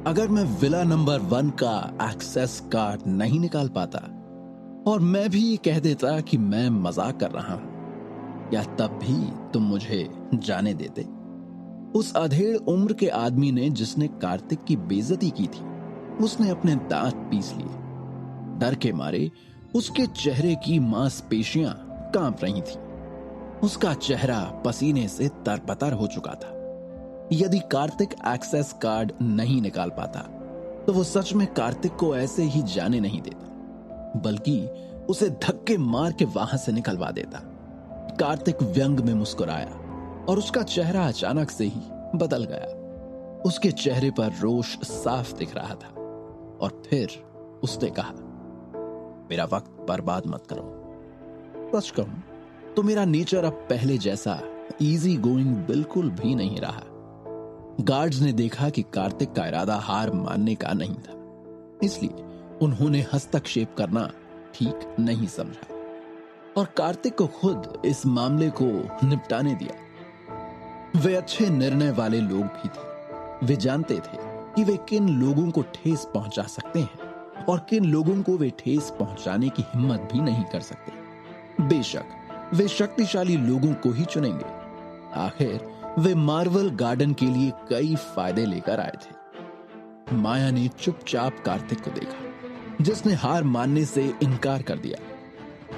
अगर मैं villa number 1 का एक्सेस कार्ड नहीं निकाल पाता और मैं भी ये कह देता कि मैं मजाक कर रहा हूं, क्या तब भी तुम मुझे जाने देते? उस अधेड़ उम्र के आदमी ने जिसने कार्तिक की बेइज्जती की थी, उसने अपने दांत पीस लिए। डर के मारे उसके चेहरे की मांसपेशियां कांप रही थी। उसका चेहरा पसीने से तरबतर हो चुका था। यदि कार्तिक एक्सेस कार्ड नहीं निकाल पाता तो वो सच में कार्तिक को ऐसे ही जाने नहीं देता, बल्कि उसे धक्के मार के वहां से निकलवा देता। कार्तिक व्यंग में मुस्कुराया और उसका चेहरा अचानक से ही बदल गया। उसके चेहरे पर रोष साफ दिख रहा था और फिर उसने कहा, मेरा वक्त बर्बाद मत करो। सच कहूं तो मेरा नेचर अब पहले जैसा इजी गोइंग बिल्कुल भी नहीं रहा। गार्ड्स ने देखा कि कार्तिक का इरादा हार मानने का नहीं था, इसलिए उन्होंने हस्तक्षेप करना ठीक नहीं समझा और कार्तिक को खुद इस मामले को निपटाने दिया। वे अच्छे निर्णय वाले लोग भी थे। वे जानते थे कि वे किन लोगों को ठेस पहुंचा सकते हैं और किन लोगों को वे ठेस पहुंचाने की हिम्मत भी नहीं कर सकते। बेशक वे शक्तिशाली लोगों को ही चुनेंगे। आखिर वे मार्वल गार्डन के लिए कई फायदे लेकर आए थे। माया ने चुपचाप कार्तिक को देखा, जिसने हार मानने से इनकार कर दिया।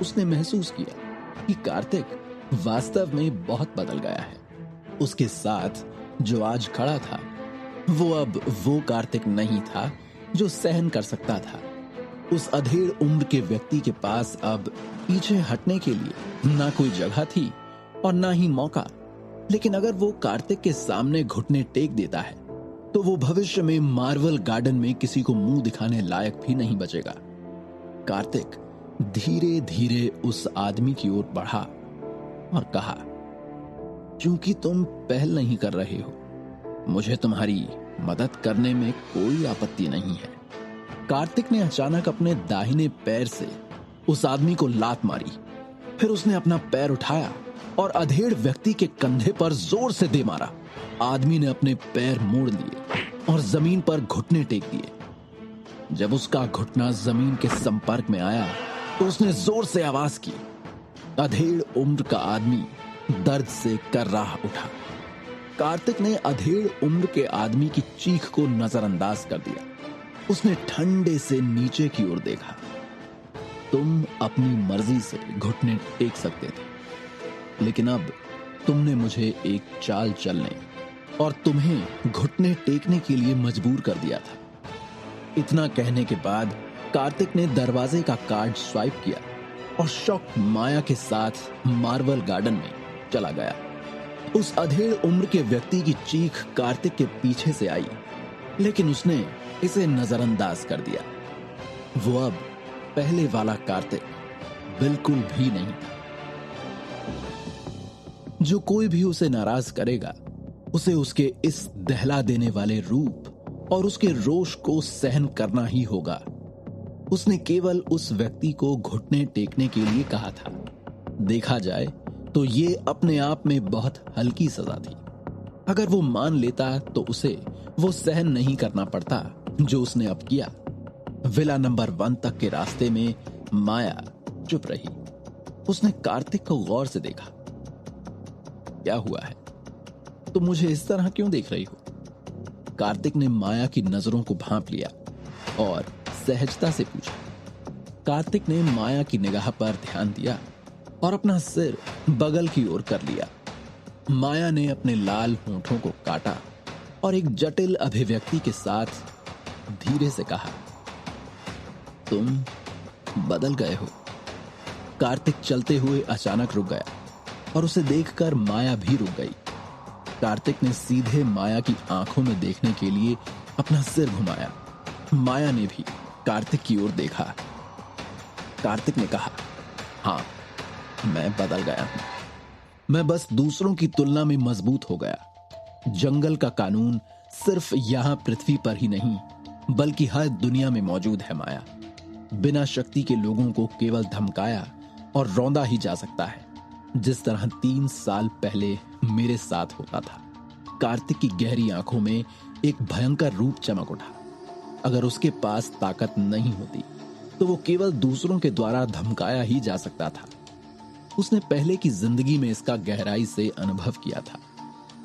उसने महसूस किया कि कार्तिक वास्तव में बहुत बदल गया है। उसके साथ जो आज खड़ा था, वो अब वो कार्तिक नहीं था जो सहन कर सकता था। उस अधेड़ उम्र के व्यक्ति के पास अब पीछे हटने के लिए ना कोई जगह थी और ना ही मौका। लेकिन अगर वो कार्तिक के सामने घुटने टेक देता है तो वो भविष्य में मार्वल गार्डन में किसी को मुंह दिखाने लायक भी नहीं बचेगा। कार्तिक धीरे धीरे उस आदमी की ओर बढ़ा और कहा, क्योंकि तुम पहल नहीं कर रहे हो, मुझे तुम्हारी मदद करने में कोई आपत्ति नहीं है। कार्तिक ने अचानक अपने दाहिने पैर से उस आदमी को लात मारी। फिर उसने अपना पैर उठाया और अधेड़ व्यक्ति के कंधे पर जोर से दे मारा। आदमी ने अपने पैर मोड़ लिए और जमीन पर घुटने टेक दिए। जब उसका घुटना जमीन के संपर्क में आया तो उसने जोर से आवाज की। अधेड़ उम्र का आदमी दर्द से कर्राह उठा। कार्तिक ने अधेड़ उम्र के आदमी की चीख को नजरअंदाज कर दिया। उसने ठंडे से नीचे की ओर देखा। तुम अपनी मर्जी से घुटने टेक सकते थे, लेकिन अब तुमने मुझे एक चाल चलने और तुम्हें घुटने टेकने के लिए मजबूर कर दिया था। इतना कहने के बाद कार्तिक ने दरवाजे का कार्ड स्वाइप किया और शॉक माया के साथ मार्वल गार्डन में चला गया। उस अधेड़ उम्र के व्यक्ति की चीख कार्तिक के पीछे से आई, लेकिन उसने इसे नजरअंदाज कर दिया। वो अब पहले वाला कार्तिक बिल्कुल भी नहीं था। जो कोई भी उसे नाराज करेगा, उसे उसके इस दहला देने वाले रूप और उसके रोष को सहन करना ही होगा। उसने केवल उस व्यक्ति को घुटने टेकने के लिए कहा था। देखा जाए तो ये अपने आप में बहुत हल्की सजा थी। अगर वो मान लेता तो उसे वो सहन नहीं करना पड़ता जो उसने अब किया। विला नंबर 1 तक के रास्ते में माया चुप रही। उसने कार्तिक को गौर से देखा। क्या हुआ है? तुम मुझे इस तरह क्यों देख रही हो? कार्तिक ने माया की नजरों को भांप लिया और सहजता से पूछा। कार्तिक ने माया की निगाह पर ध्यान दिया और अपना सिर बगल की ओर कर लिया। माया ने अपने लाल होंठों को काटा और एक जटिल अभिव्यक्ति के साथ धीरे से कहा, तुम बदल गए हो। कार्तिक चलते हुए अचानक रुक गया और उसे देखकर माया भी रुक गई। कार्तिक ने सीधे माया की आंखों में देखने के लिए अपना सिर घुमाया। माया ने भी कार्तिक की ओर देखा। कार्तिक ने कहा, हाँ, मैं बदल गया हूं। मैं बस दूसरों की तुलना में मजबूत हो गया। जंगल का कानून सिर्फ यहां पृथ्वी पर ही नहीं, बल्कि हर दुनिया में मौजूद है माया। बिना शक्ति के लोगों को केवल धमकाया और रौंदा ही जा सकता है, जिस तरह 3 साल पहले मेरे साथ होता था। कार्तिक की गहरी आंखों में एक भयंकर रूप चमक उठा। अगर उसके पास ताकत नहीं होती तो वो केवल दूसरों के द्वारा धमकाया ही जा सकता था। उसने पहले की जिंदगी में इसका गहराई से अनुभव किया था,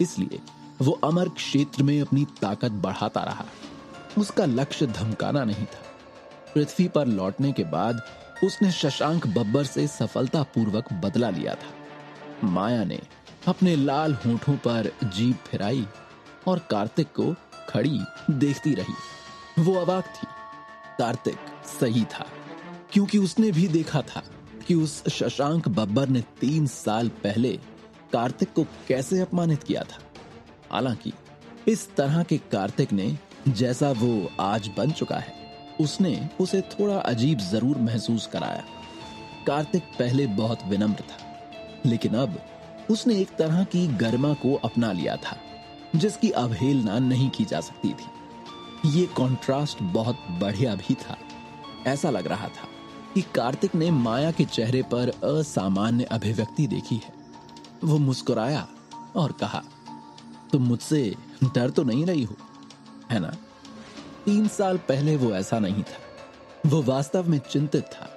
इसलिए वो अमर क्षेत्र में अपनी ताकत बढ़ाता रहा। उसका लक्ष्य धमकाना नहीं था। पृथ्वी पर लौटने के बाद उसने शशांक बब्बर से सफलतापूर्वक बदला लिया था। माया ने अपने लाल होठों पर जीभ फिराई और कार्तिक को खड़ी देखती रही। वो अवाक थी। कार्तिक सही था, क्योंकि उसने भी देखा था कि उस शशांक बब्बर ने 3 साल पहले कार्तिक को कैसे अपमानित किया था। हालांकि इस तरह के कार्तिक ने जैसा वो आज बन चुका है, उसने उसे थोड़ा अजीब जरूर महसूस कराया। कार्तिक पहले बहुत विनम्र था, लेकिन अब उसने एक तरह की गरिमा को अपना लिया था जिसकी अवहेलना नहीं की जा सकती थी। ये कॉन्ट्रास्ट बहुत बढ़िया भी था। ऐसा लग रहा था कि कार्तिक ने माया के चेहरे पर असामान्य अभिव्यक्ति देखी है। वो मुस्कुराया और कहा, तुम मुझसे डर तो नहीं रही हो, है ना? 3 साल पहले वो ऐसा नहीं था। वो वास्तव में चिंतित था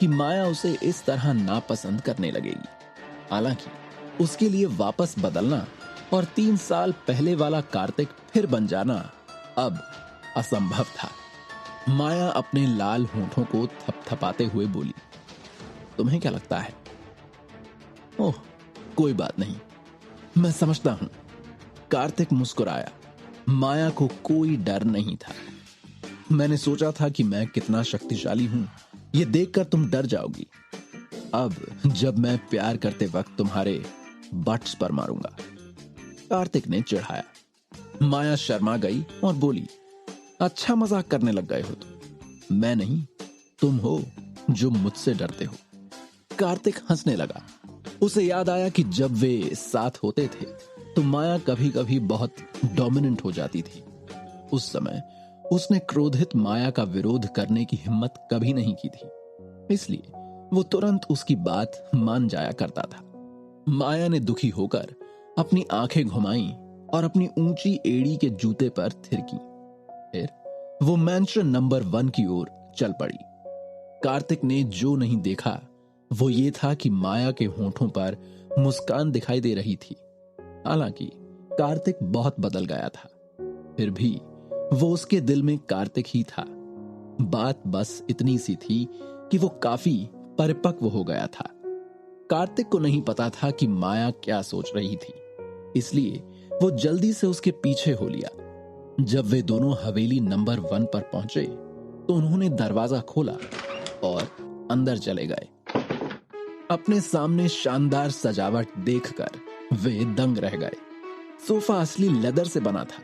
कि माया उसे इस तरह नापसंद करने लगेगी। हालांकि उसके लिए वापस बदलना और 3 साल पहले वाला कार्तिक फिर बन जाना अब असंभव था। माया अपने लाल होठों को थपथपाते हुए बोली, तुम्हें क्या लगता है? ओह, कोई बात नहीं, मैं समझता हूं। कार्तिक मुस्कुराया। माया को कोई डर नहीं था। मैंने सोचा था कि मैं कितना शक्तिशाली हूं, यह देखकर तुम डर जाओगी। अब जब मैं प्यार करते वक्त तुम्हारे बट्स पर मारूंगा। कार्तिक ने चिढ़ाया। माया शर्मा गई और बोली, अच्छा मजाक करने लग गए हो तुम। मैं नहीं, तुम हो जो मुझसे डरते हो। कार्तिक हंसने लगा। उसे याद आया कि जब वे साथ होते थे तो माया कभी कभी बहुत डोमिनेंट हो जाती थी। उस समय उसने क्रोधित माया का विरोध करने की हिम्मत कभी नहीं की थी, इसलिए वो तुरंत उसकी बात मान जाया करता था। माया ने दुखी होकर अपनी आंखें घुमाई और अपनी ऊंची एड़ी के जूते पर थिरकी। फिर वो मैंशन नंबर 1 की ओर चल पड़ी। कार्तिक ने जो नहीं देखा वो ये था कि माया के होठों पर मुस्कान दिखाई दे रही थी। हालांकि कार्तिक बहुत बदल गया था, फिर भी वो उसके दिल में कार्तिक ही था। बात बस इतनी सी थी कि वो काफी परिपक्व हो गया था। कार्तिक को नहीं पता था कि माया क्या सोच रही थी, इसलिए वो जल्दी से उसके पीछे हो लिया। जब वे दोनों हवेली नंबर 1 पर पहुंचे तो उन्होंने दरवाजा खोला और अंदर चले गए। अपने सामने शानदार सजावट देखकर वे दंग रह गए। सोफा असली लेदर से बना था।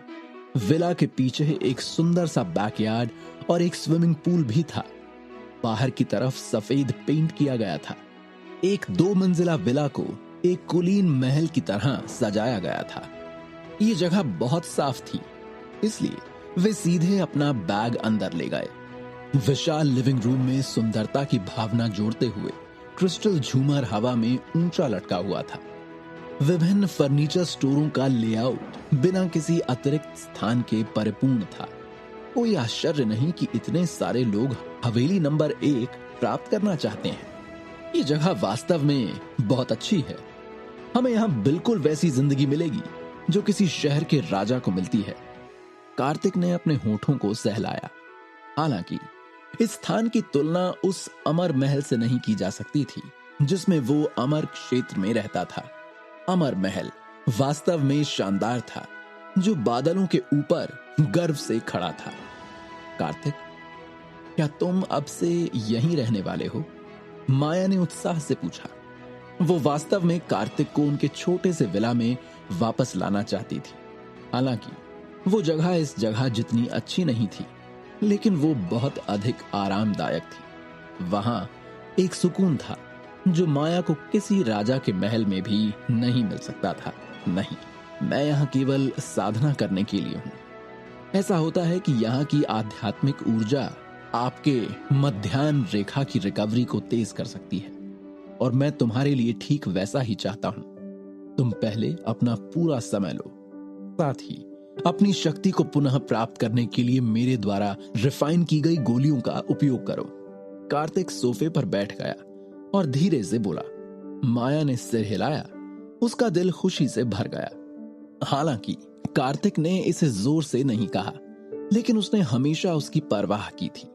विला के पीछे एक सुंदर सा बैकयार्ड और एक स्विमिंग पूल भी था। बाहर की तरफ सफेद पेंट किया गया था। एक 2 मंजिला विला को एक कुलीन महल की तरह सजाया गया था। ये जगह बहुत साफ थी, इसलिए वे सीधे अपना बैग अंदर ले गए। विशाल लिविंग रूम में सुंदरता की भावना जोड़ते हुए क्रिस्टल झूमर हवा में ऊंचा लटका हुआ था। विभिन्न फर्नीचर स्टोरों का लेआउट बिना किसी अतिरिक्त स्थान के परिपूर्ण था। कोई आश्चर्य नहीं कि इतने सारे लोग हवेली नंबर 1 प्राप्त करना चाहते हैं। ये जगह वास्तव में बहुत अच्छी है। हमें यहाँ बिल्कुल वैसी जिंदगी मिलेगी जो किसी शहर के राजा को मिलती है। कार्तिक ने अपने होठों को सहलाया। हालांकि इस स्थान की तुलना उस अमर महल से नहीं की जा सकती थी जिसमें वो अमर क्षेत्र में रहता था। अमर महल वास्तव में शानदार था, जो बादलों के ऊपर गर्व से खड़ा था। कार्तिक, क्या तुम अब से यहीं रहने वाले हो? माया ने उत्साह से पूछा। वो वास्तव में कार्तिक को उनके छोटे से विला में वापस लाना चाहती थी। हालांकि वो जगह इस जगह जितनी अच्छी नहीं थी, लेकिन वो बहुत अधिक आरामदायक थी। वहां एक सुकून था जो माया को किसी राजा के महल में भी नहीं मिल सकता था। नहीं, मैं यहाँ केवल साधना करने के लिए हूँ। ऐसा होता है कि यहाँ की आध्यात्मिक ऊर्जा आपके मध्याह्न रेखा की रिकवरी को तेज कर सकती है, और मैं तुम्हारे लिए ठीक वैसा ही चाहता हूँ। तुम पहले अपना पूरा समय लो, साथ ही अपनी शक्ति को पुनः प्राप्त करने के लिए मेरे द्वारा रिफाइन की गई गोलियों का उपयोग करो। कार्तिक सोफे पर बैठ गया और धीरे से बोला। माया ने सिर हिलाया। उसका दिल खुशी से भर गया। हालांकि कार्तिक ने इसे जोर से नहीं कहा, लेकिन उसने हमेशा उसकी परवाह की थी।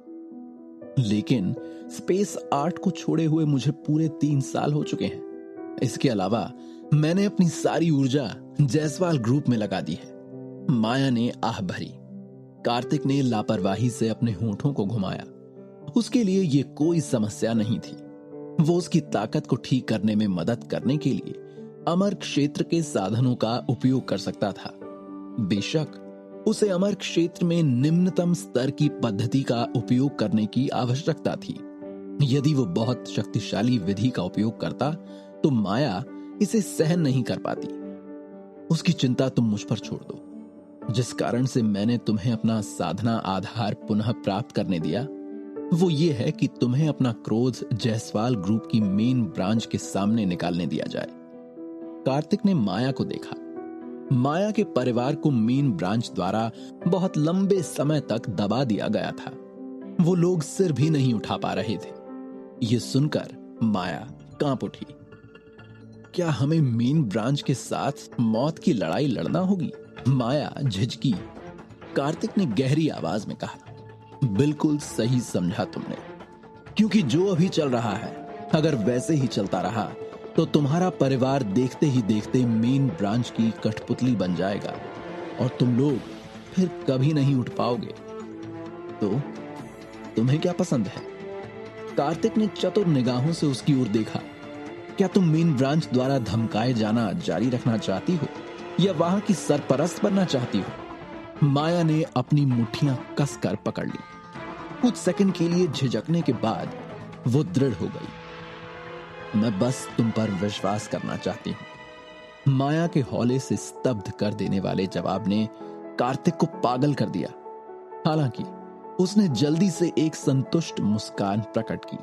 लेकिन स्पेस आर्ट को छोड़े हुए मुझे पूरे 3 साल हो चुके हैं। इसके अलावा मैंने अपनी सारी ऊर्जा जायसवाल ग्रुप में लगा दी है। माया ने आह भरी। कार्तिक ने लापरवाही से अपने होठों को घुमाया। उसके लिए यह कोई समस्या नहीं थी। वो उसकी ताकत को ठीक करने में मदद करने के लिए अमर क्षेत्र के साधनों का उपयोग कर सकता था। बेशक उसे अमर क्षेत्र में निम्नतम स्तर की पद्धति का उपयोग करने की आवश्यकता थी। यदि वो बहुत शक्तिशाली विधि का उपयोग करता तो माया इसे सहन नहीं कर पाती। उसकी चिंता तुम मुझ पर छोड़ दो। जिस कारण से मैंने तुम्हें अपना साधना आधार पुनः प्राप्त करने दिया, वो ये है कि तुम्हें अपना क्रोध जायसवाल ग्रुप की मेन ब्रांच के सामने निकालने दिया जाए। कार्तिक ने माया को देखा। माया के परिवार को मेन ब्रांच द्वारा बहुत लंबे समय तक दबा दिया गया था। वो लोग सिर भी नहीं उठा पा रहे थे। ये सुनकर माया कांप उठी। क्या हमें मेन ब्रांच के साथ मौत की लड़ाई लड़ना होगी? माया झिझकी। कार्तिक ने गहरी आवाज में कहा, बिल्कुल सही समझा तुमने। क्योंकि जो अभी चल रहा है, अगर वैसे ही चलता रहा तो तुम्हारा परिवार देखते ही देखते मेन ब्रांच की कठपुतली बन जाएगा और तुम लोग फिर कभी नहीं उठ पाओगे। तो तुम्हें क्या पसंद है? कार्तिक ने चतुर निगाहों से उसकी ओर देखा। क्या तुम मेन ब्रांच द्वारा धमकाए जाना जारी रखना चाहती हो या वहां की सरपरस्त बनना चाहती हो? माया ने अपनी मुट्ठियां कसकर पकड़ ली। कुछ सेकंड के लिए झिझकने के बाद वो दृढ़ हो गई। मैं बस तुम पर विश्वास करना चाहती हूं। माया के हौले से स्तब्ध कर देने वाले जवाब ने कार्तिक को पागल कर दिया। हालांकि उसने जल्दी से एक संतुष्ट मुस्कान प्रकट की।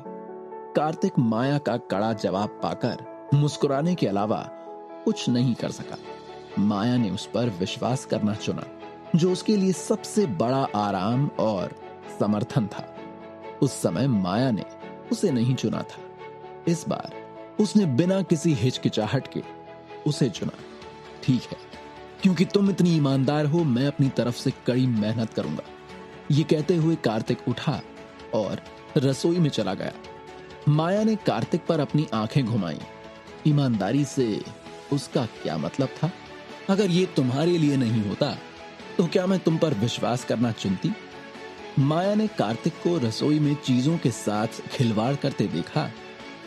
कार्तिक माया का कड़ा जवाब पाकर मुस्कुराने के अलावा कुछ नहीं कर सका। माया ने उस पर विश्वास करना चुना, जो उसके लिए सबसे बड़ा आराम और समर्थन था। उस समय माया ने उसे नहीं चुना था। इस बार उसने बिना किसी हिचकिचाहट के उसे चुना। ठीक है, क्योंकि तुम इतनी ईमानदार हो, मैं अपनी तरफ से कड़ी मेहनत करूंगा। ये कहते हुए कार्तिक उठा और रसोई में चला गया। माया ने कार्तिक पर अपनी आंखें घुमाई। ईमानदारी से उसका क्या मतलब था? अगर ये तुम्हारे लिए नहीं होता तो क्या मैं तुम पर विश्वास करना चुनती? माया ने कार्तिक को रसोई में चीजों के साथ खिलवाड़ करते देखा,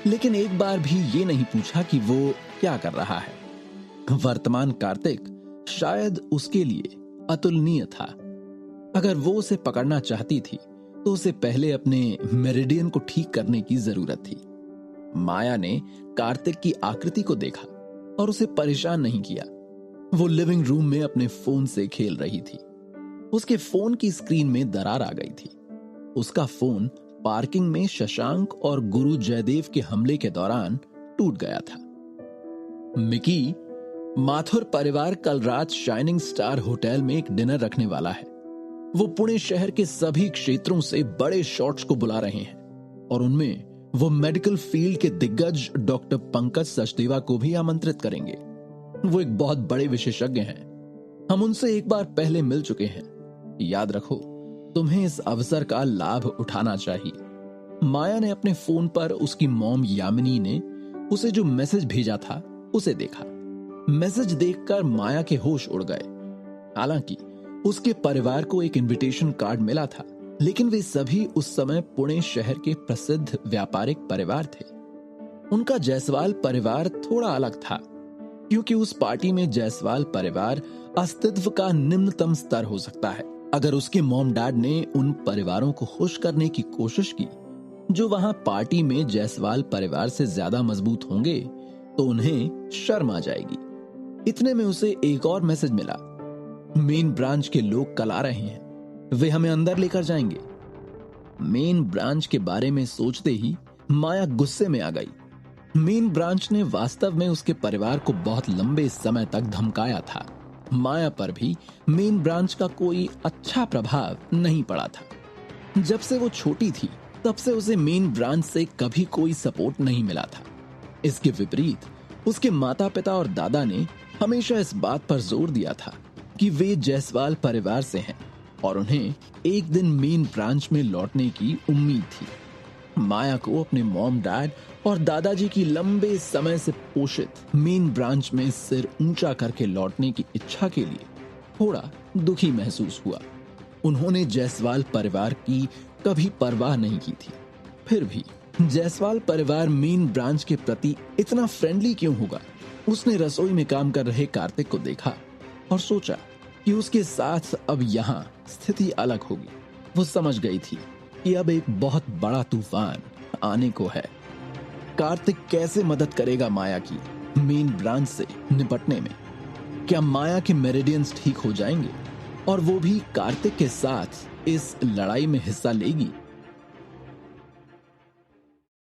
लेकिन एक बार भी ये नहीं पूछा कि वो क्या कर रहा है। वर्तमान कार्तिक शायद उसके लिए अतुलनीय था। अगर वो उसे पकड़ना चाहती थी तो उसे पहले अपने मेरिडियन को ठीक करने की जरूरत थी। माया ने कार्तिक की आकृति को देखा और उसे परेशान नहीं किया। वो लिविंग रूम में अपने फोन से खेल रही थी। उसके फोन की स्क्रीन में दरार आ गई थी। उसका फोन पार्किंग में शशांक और गुरु जयदेव के हमले के दौरान टूट गया था। मिकी, माथुर परिवार कल रात शाइनिंग स्टार होटल में एक डिनर रखने वाला है। वो पुणे शहर के सभी क्षेत्रों से बड़े शॉट्स को बुला रहे हैं और उनमें वो मेडिकल फील्ड के दिग्गज डॉक्टर पंकज सचदेवा को भी आमंत्रित करेंगे। वो एक बहुत बड़े विशेषज्ञ हैं। हम उनसे एक बार पहले मिल चुके हैं। याद रखो, तुम्हें इस अवसर का लाभ उठाना चाहिए। माया ने अपने फोन पर उसकी मॉम यामिनी ने उसे जो मैसेज भेजा था उसे देखा। मैसेज देखकर माया के होश उड़ गए। हालांकि उसके परिवार को एक इनविटेशन कार्ड मिला था, लेकिन वे सभी उस समय पुणे शहर के प्रसिद्ध व्यापारिक परिवार थे। उनका जायसवाल परिवार थोड़ा अलग था, क्योंकि उस पार्टी में जायसवाल परिवार अस्तित्व का निम्नतम स्तर हो सकता है। अगर उसके मॉम डैड ने उन परिवारों को खुश करने की कोशिश की जो वहां पार्टी में जायसवाल परिवार से ज्यादा मजबूत होंगे, तो उन्हें शर्म आ जाएगी। इतने में उसे एक और मैसेज मिला। मेन ब्रांच के लोग कल आ रहे हैं, वे हमें अंदर लेकर जाएंगे। मेन ब्रांच के बारे में सोचते ही माया गुस्से में आ गई। मेन ब्रांच ने वास्तव में उसके परिवार को बहुत लंबे समय तक धमकाया था। माया पर भी मेन ब्रांच का कोई अच्छा प्रभाव नहीं पड़ा था। जब से वो छोटी थी तब से उसे मेन ब्रांच से कभी कोई सपोर्ट नहीं मिला था। इसके विपरीत उसके माता पिता और दादा ने हमेशा इस बात पर जोर दिया था कि वे जायसवाल परिवार से हैं और उन्हें एक दिन मेन ब्रांच में लौटने की उम्मीद थी। माया को अपने मॉम डैड और दादाजी की लंबे समय से पोषित मेन ब्रांच में सिर ऊंचा करके लौटने की इच्छा के लिए थोड़ा दुखी महसूस हुआ। उन्होंने जायसवाल परिवार की कभी परवाह नहीं की थी। फिर भी जायसवाल परिवार मेन ब्रांच के प्रति इतना फ्रेंडली क्यों होगा? उसने रसोई में काम कर रहे कार्तिक को देखा और सोचा कि उसके साथ अब यहाँ स्थिति अलग होगी। वो समझ गई थी कि अब एक बहुत बड़ा तूफान आने को है। कार्तिक कैसे मदद करेगा माया की मेन ब्रांच से निपटने में? क्या माया के मेरिडियंस ठीक हो जाएंगे और वो भी कार्तिक के साथ इस लड़ाई में हिस्सा लेगी